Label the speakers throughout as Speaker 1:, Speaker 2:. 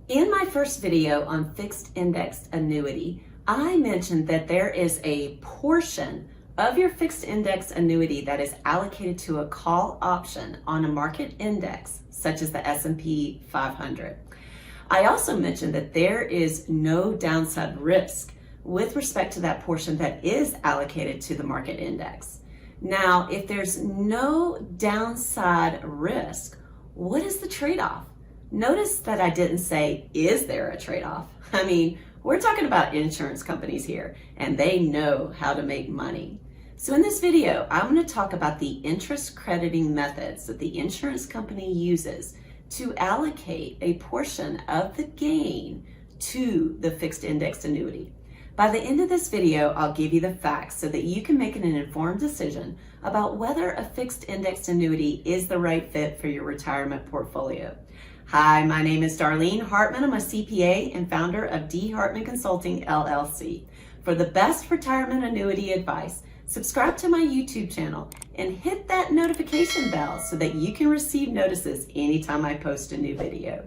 Speaker 1: In my first video on fixed indexed annuity, I mentioned that there is a portion of your fixed index annuity that is allocated to a call option on a market index, such as the S&P 500. I also mentioned that there is no downside risk with respect to that portion that is allocated to the market index. Now, if there's no downside risk, what is the trade-off? Notice that I didn't say, is there a trade-off? I mean, we're talking about insurance companies here, and they know how to make money. So in this video, I'm going to talk about the interest crediting methods that the insurance company uses to allocate a portion of the gain to the fixed indexed annuity. By the end of this video, I'll give you the facts so that you can make an informed decision about whether a fixed indexed annuity is the right fit for your retirement portfolio. Hi, my name is Darlene Hartman. I'm a CPA and founder of D. Hartman Consulting, LLC. For the best retirement annuity advice, subscribe to my YouTube channel and hit that notification bell so that you can receive notices anytime I post a new video.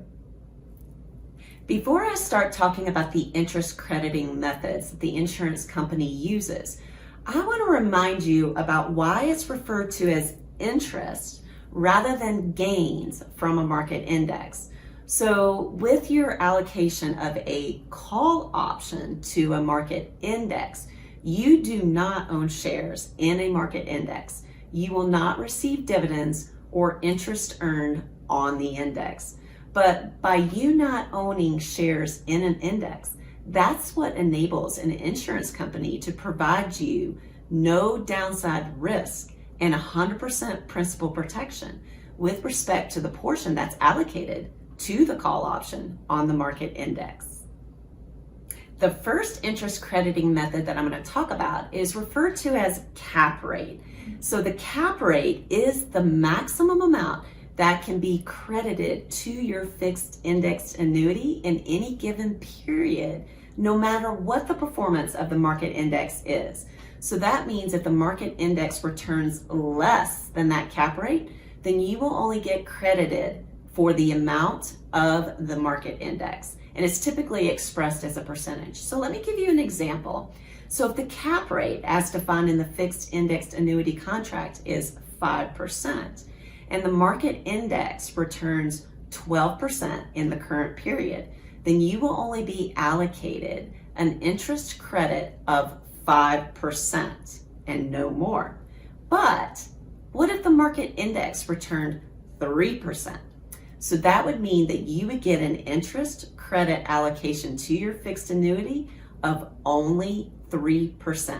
Speaker 1: Before I start talking about the interest crediting methods that the insurance company uses, I want to remind you about why it's referred to as interest rather than gains from a market index. So with your allocation of a call option to a market index, you do not own shares in a market index. You will not receive dividends or interest earned on the index. But by you not owning shares in an index, that's what enables an insurance company to provide you no downside risk and 100% principal protection with respect to the portion that's allocated to the call option on the market index. The first interest crediting method that I'm going to talk about is referred to as cap rate. So the cap rate is the maximum amount that can be credited to your fixed indexed annuity in any given period, no matter what the performance of the market index is. So that means if the market index returns less than that cap rate, then you will only get credited for the amount of the market index. And it's typically expressed as a percentage. So let me give you an example. So if the cap rate as defined in the fixed indexed annuity contract is 5%, and the market index returns 12% in the current period, then you will only be allocated an interest credit of 5% and no more. But what if the market index returned 3%? So that would mean that you would get an interest credit allocation to your fixed annuity of only 3%.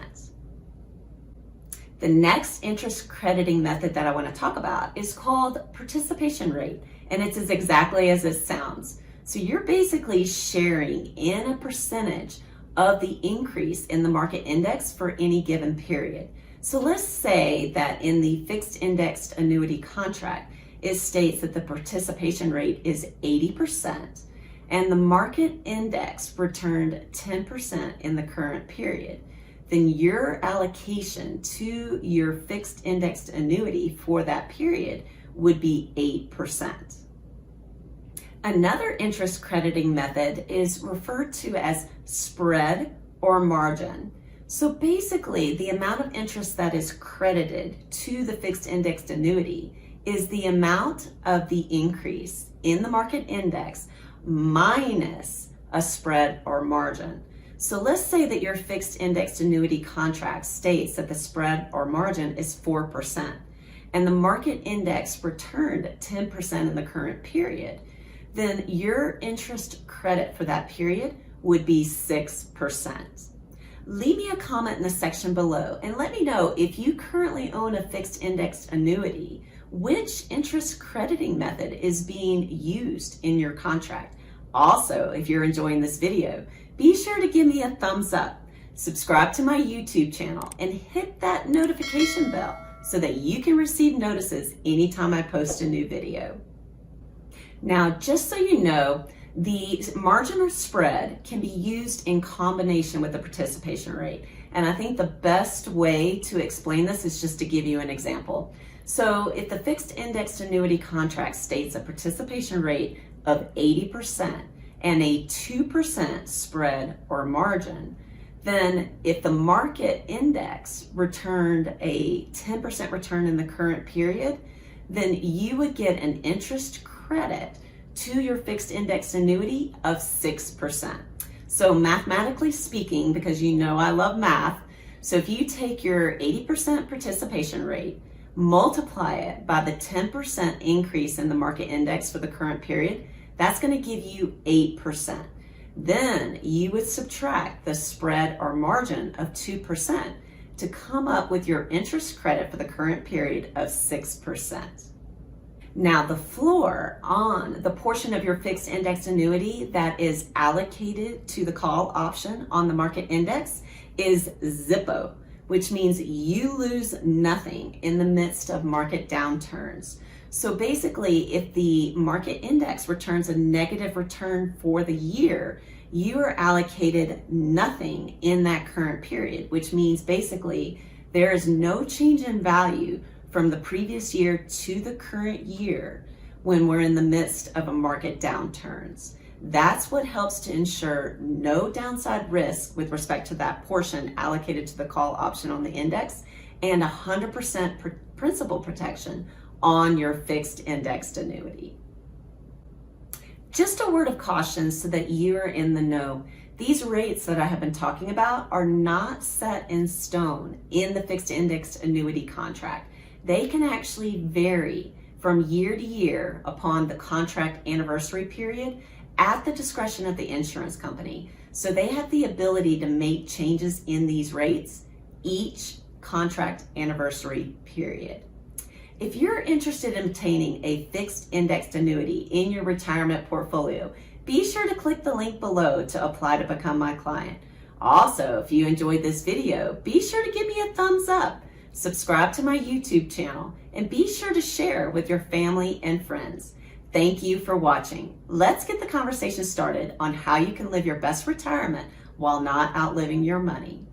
Speaker 1: The next interest crediting method that I want to talk about is called participation rate, and it's exactly as it sounds. So you're basically sharing in a percentage of the increase in the market index for any given period. So let's say that in the fixed indexed annuity contract, it states that the participation rate is 80% and the market index returned 10% in the current period. Then your allocation to your fixed indexed annuity for that period would be 8%. Another interest crediting method is referred to as spread or margin. So basically, the amount of interest that is credited to the fixed indexed annuity is the amount of the increase in the market index minus a spread or margin. So let's say that your fixed indexed annuity contract states that the spread or margin is 4% and the market index returned 10% in the current period. Then your interest credit for that period would be 6%. Leave me a comment in the section below and let me know if you currently own a fixed indexed annuity, which interest crediting method is being used in your contract. Also, if you're enjoying this video, be sure to give me a thumbs up, subscribe to my YouTube channel, and hit that notification bell so that you can receive notices anytime I post a new video. Now, just so you know, the margin or spread can be used in combination with the participation rate. And I think the best way to explain this is just to give you an example. So if the fixed indexed annuity contract states a participation rate of 80% and a 2% spread or margin, then if the market index returned a 10% return in the current period, then you would get an interest credit to your fixed index annuity of 6%. So mathematically speaking, because you know I love math, so if you take your 80% participation rate, multiply it by the 10% increase in the market index for the current period, that's going to give you 8%. Then you would subtract the spread or margin of 2% to come up with your interest credit for the current period of 6%. Now, the floor on the portion of your fixed index annuity that is allocated to the call option on the market index is zippo, which means you lose nothing in the midst of market downturns. So basically, if the market index returns a negative return for the year, you are allocated nothing in that current period, which means basically there is no change in value from the previous year to the current year when we're in the midst of a market downturns. That's what helps to ensure no downside risk with respect to that portion allocated to the call option on the index and 100% principal protection on your fixed indexed annuity. Just a word of caution so that you're in the know. These rates that I have been talking about are not set in stone in the fixed indexed annuity contract. They can actually vary from year to year upon the contract anniversary period at the discretion of the insurance company. So they have the ability to make changes in these rates each contract anniversary period. If you're interested in obtaining a fixed indexed annuity in your retirement portfolio, be sure to click the link below to apply to become my client. Also, if you enjoyed this video, be sure to give me a thumbs up, subscribe to my YouTube channel, and be sure to share with your family and friends. Thank you for watching. Let's get the conversation started on how you can live your best retirement while not outliving your money.